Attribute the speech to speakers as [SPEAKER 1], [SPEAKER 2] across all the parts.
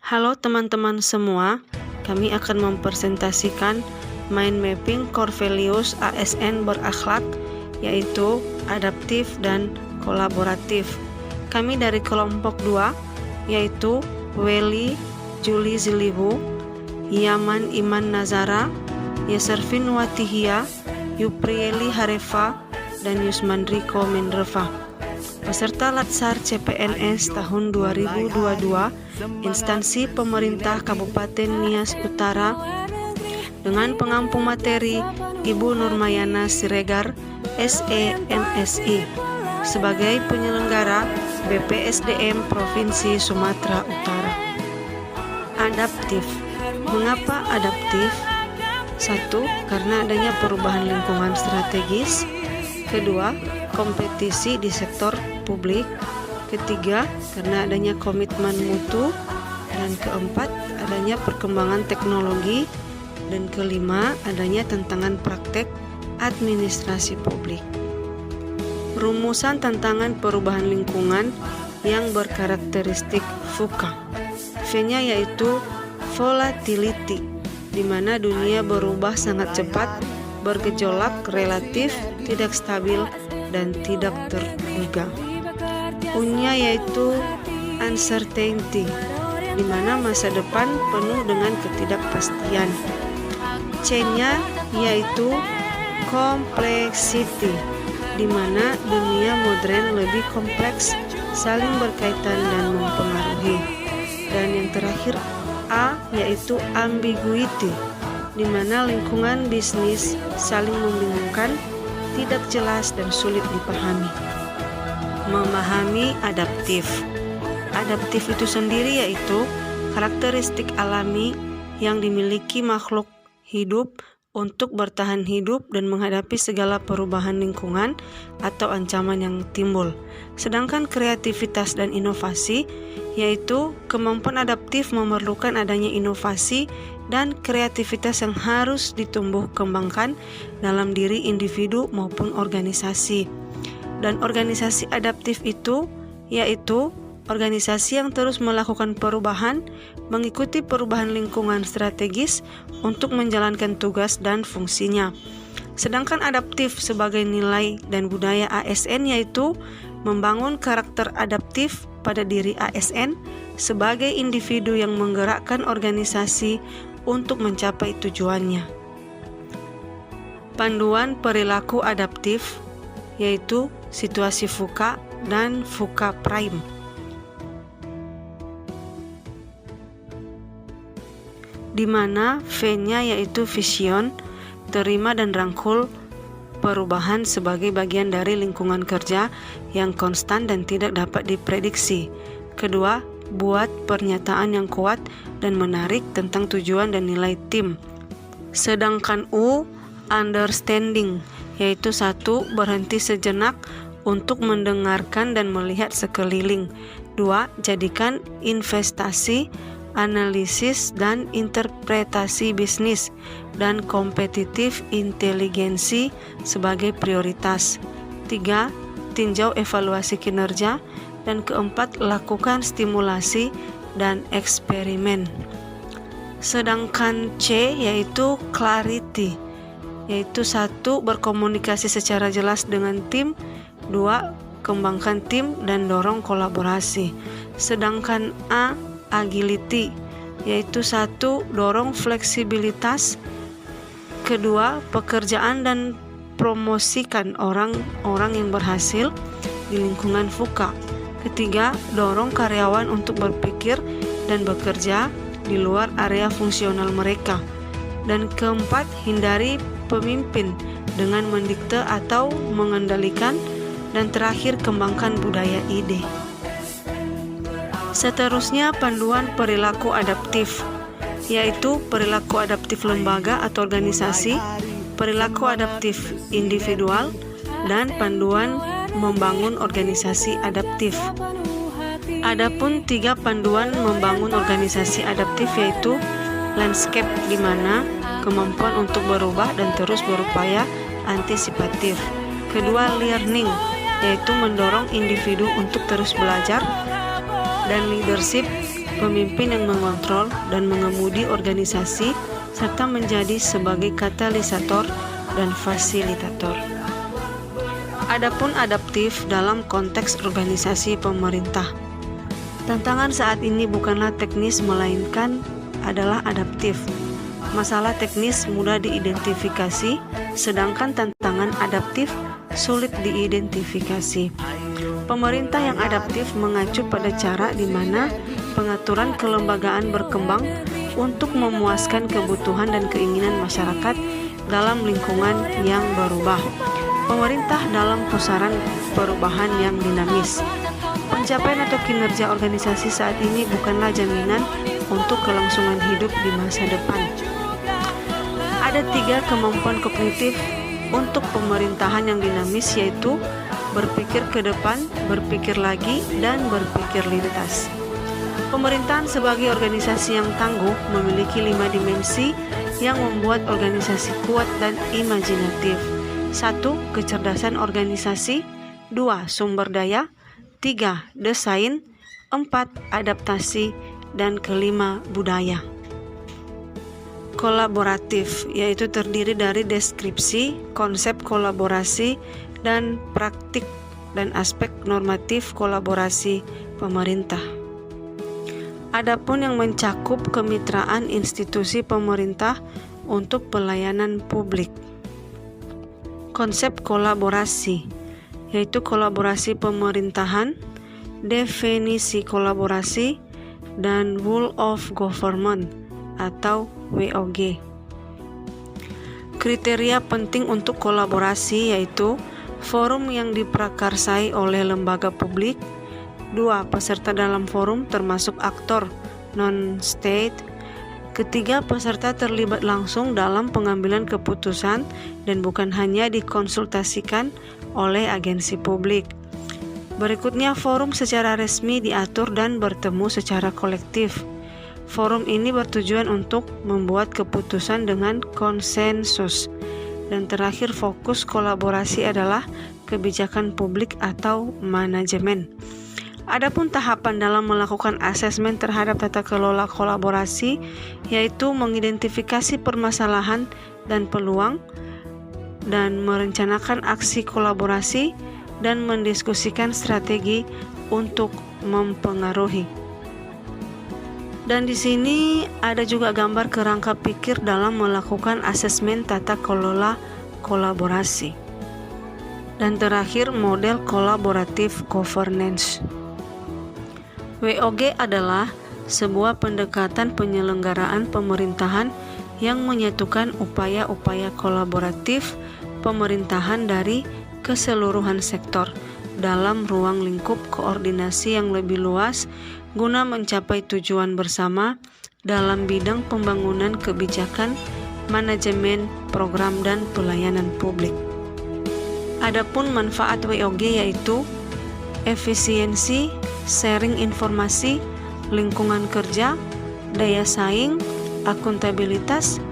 [SPEAKER 1] Halo teman-teman semua, kami akan mempresentasikan mind mapping core values ASN berakhlak, yaitu adaptif dan kolaboratif. Kami dari kelompok 2, yaitu Weli Juli Zilihu, Yaman Iman Nazara, Yeservin Watihia, Yuprieli Harefa, dan Yusmandriko Mendreva. Peserta Latsar CPNS tahun 2022, instansi pemerintah Kabupaten Nias Utara, dengan pengampung materi Ibu Nurmayana Siregar, SE MSI, sebagai penyelenggara BPSDM Provinsi Sumatera Utara. Adaptif. Mengapa adaptif? 1. Karena adanya perubahan lingkungan strategis. Kedua, kompetisi di sektor publik. Ketiga, karena adanya komitmen mutu. Dan keempat, adanya perkembangan teknologi. Dan kelima, adanya tantangan praktek administrasi publik. Rumusan tantangan perubahan lingkungan yang berkarakteristik VUCA. V-nya yaitu volatility, di mana dunia berubah sangat cepat, bergejolak, relatif, tidak stabil, dan tidak terduga. U-nya yaitu uncertainty, di mana masa depan penuh dengan ketidakpastian. C-nya yaitu complexity, di mana dunia modern lebih kompleks, saling berkaitan dan mempengaruhi. Dan yang terakhir A yaitu ambiguity, di mana lingkungan bisnis saling membingungkan, tidak jelas dan sulit dipahami. Memahami adaptif. Adaptif itu sendiri yaitu karakteristik alami yang dimiliki makhluk hidup untuk bertahan hidup dan menghadapi segala perubahan lingkungan atau ancaman yang timbul. Sedangkan kreativitas dan inovasi, yaitu kemampuan adaptif memerlukan adanya inovasi dan kreativitas yang harus ditumbuh kembangkan dalam diri individu maupun organisasi. Dan organisasi adaptif itu yaitu organisasi yang terus melakukan perubahan, mengikuti perubahan lingkungan strategis untuk menjalankan tugas dan fungsinya. Sedangkan adaptif sebagai nilai dan budaya ASN yaitu membangun karakter adaptif pada diri ASN sebagai individu yang menggerakkan organisasi untuk mencapai tujuannya. Panduan perilaku adaptif yaitu situasi VUCA dan VUCA Prime. Di mana V-nya yaitu vision, terima dan rangkul perubahan sebagai bagian dari lingkungan kerja yang konstan dan tidak dapat diprediksi. Kedua, buat pernyataan yang kuat dan menarik tentang tujuan dan nilai tim. Sedangkan U, understanding, yaitu 1. Berhenti sejenak untuk mendengarkan dan melihat sekeliling. 2. Jadikan investasi, analisis dan interpretasi bisnis dan kompetitif inteligensi sebagai prioritas. 3. Tinjau evaluasi kinerja. Dan keempat, lakukan stimulasi dan eksperimen. Sedangkan C yaitu clarity, yaitu 1. Berkomunikasi secara jelas dengan tim. 2. Kembangkan tim dan dorong kolaborasi. Sedangkan A agility, yaitu 1. Dorong fleksibilitas. Kedua, pekerjaan dan promosikan orang-orang yang berhasil di lingkungan VUCA. Ketiga, dorong karyawan untuk berpikir dan bekerja di luar area fungsional mereka. Dan keempat, hindari pemimpin dengan mendikte atau mengendalikan. Dan terakhir, kembangkan budaya ide. Seterusnya, panduan perilaku adaptif, yaitu perilaku adaptif lembaga atau organisasi, perilaku adaptif individual, dan panduan membangun organisasi adaptif. Adapun 3 panduan membangun organisasi adaptif yaitu landscape, di mana kemampuan untuk berubah dan terus berupaya antisipatif. Kedua, learning, yaitu mendorong individu untuk terus belajar. Dan leadership, pemimpin yang mengontrol dan mengemudi organisasi, serta menjadi sebagai katalisator dan fasilitator. Adapun adaptif dalam konteks organisasi pemerintah. Tantangan saat ini bukanlah teknis melainkan adalah adaptif. Masalah teknis mudah diidentifikasi, sedangkan tantangan adaptif sulit diidentifikasi. Pemerintah yang adaptif mengacu pada cara di mana pengaturan kelembagaan berkembang untuk memuaskan kebutuhan dan keinginan masyarakat dalam lingkungan yang berubah. Pemerintah dalam pusaran perubahan yang dinamis. Pencapaian atau kinerja organisasi saat ini bukanlah jaminan untuk kelangsungan hidup di masa depan. Ada 3 kemampuan kognitif untuk pemerintahan yang dinamis, yaitu berpikir ke depan, berpikir lagi, dan berpikir lintas. Pemerintahan sebagai organisasi yang tangguh memiliki 5 dimensi yang membuat organisasi kuat dan imajinatif. 1. Kecerdasan organisasi. 2. Sumber daya. 3. Desain. 4. Adaptasi. Dan kelima, budaya. Kolaboratif, yaitu terdiri dari deskripsi, konsep kolaborasi, dan praktik dan aspek normatif kolaborasi pemerintah. Adapun yang mencakup kemitraan institusi pemerintah untuk pelayanan publik. Konsep kolaborasi, yaitu kolaborasi pemerintahan, definisi kolaborasi, dan Rule of Government atau WOG. Kriteria penting untuk kolaborasi yaitu forum yang diprakarsai oleh lembaga publik. 2. Peserta dalam forum termasuk aktor non-state. Ketiga, peserta terlibat langsung dalam pengambilan keputusan dan bukan hanya dikonsultasikan oleh agensi publik. Berikutnya, forum secara resmi diatur dan bertemu secara kolektif. Forum ini bertujuan untuk membuat keputusan dengan konsensus. Dan terakhir, fokus kolaborasi adalah kebijakan publik atau manajemen. Adapun tahapan dalam melakukan asesmen terhadap tata kelola kolaborasi, yaitu mengidentifikasi permasalahan dan peluang, dan merencanakan aksi kolaborasi, dan mendiskusikan strategi untuk mempengaruhi. Dan di sini ada juga gambar kerangka pikir dalam melakukan asesmen tata kelola kolaborasi. Dan terakhir, model kolaboratif governance. WOG adalah sebuah pendekatan penyelenggaraan pemerintahan yang menyatukan upaya-upaya kolaboratif pemerintahan dari keseluruhan sektor dalam ruang lingkup koordinasi yang lebih luas guna mencapai tujuan bersama dalam bidang pembangunan kebijakan, manajemen, program, dan pelayanan publik. Adapun manfaat WOG yaitu efisiensi, sharing informasi, lingkungan kerja, daya saing, akuntabilitas,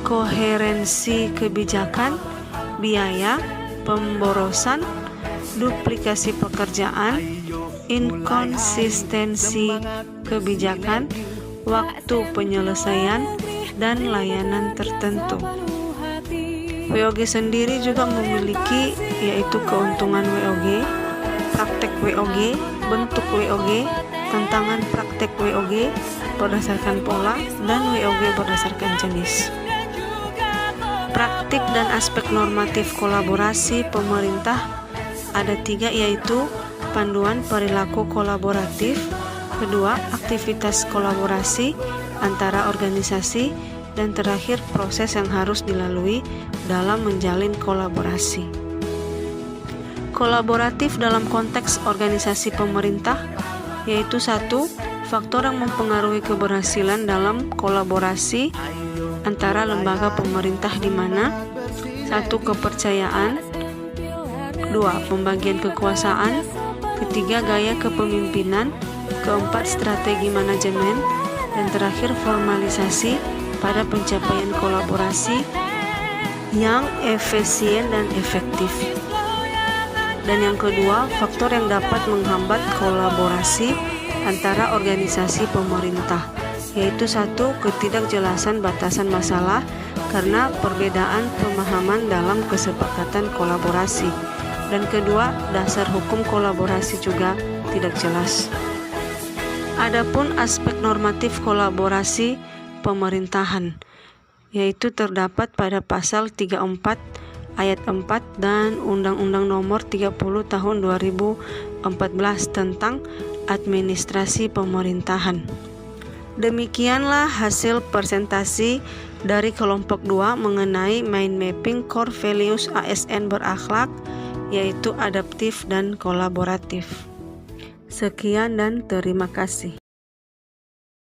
[SPEAKER 1] koherensi kebijakan, biaya, pemborosan, duplikasi pekerjaan, inkonsistensi kebijakan, waktu penyelesaian, dan layanan tertentu. WOG sendiri juga memiliki yaitu keuntungan WOG, praktek WOG, bentuk WOG, tantangan praktek WOG berdasarkan pola, dan WOG berdasarkan jenis. Praktik dan aspek normatif kolaborasi pemerintah ada 3, yaitu panduan perilaku kolaboratif, kedua aktivitas kolaborasi antara organisasi, dan terakhir proses yang harus dilalui dalam menjalin kolaborasi. Kolaboratif dalam konteks organisasi pemerintah yaitu 1. Faktor yang mempengaruhi keberhasilan dalam kolaborasi antara lembaga pemerintah di mana 1. Kepercayaan, 2. Pembagian kekuasaan, 3. Gaya kepemimpinan, 4. Strategi manajemen, dan terakhir formalisasi pada pencapaian kolaborasi yang efisien dan efektif. Dan yang kedua, faktor yang dapat menghambat kolaborasi antara organisasi pemerintah, yaitu satu, ketidakjelasan batasan masalah karena perbedaan pemahaman dalam kesepakatan kolaborasi, dan kedua, dasar hukum kolaborasi juga tidak jelas. Adapun aspek normatif kolaborasi pemerintahan, yaitu terdapat pada pasal 34 ayat 4 dan Undang-Undang Nomor 30 Tahun 2014 tentang administrasi pemerintahan. Demikianlah hasil presentasi dari kelompok 2 mengenai mind mapping core values ASN berakhlak, yaitu adaptif dan kolaboratif. Sekian dan terima kasih.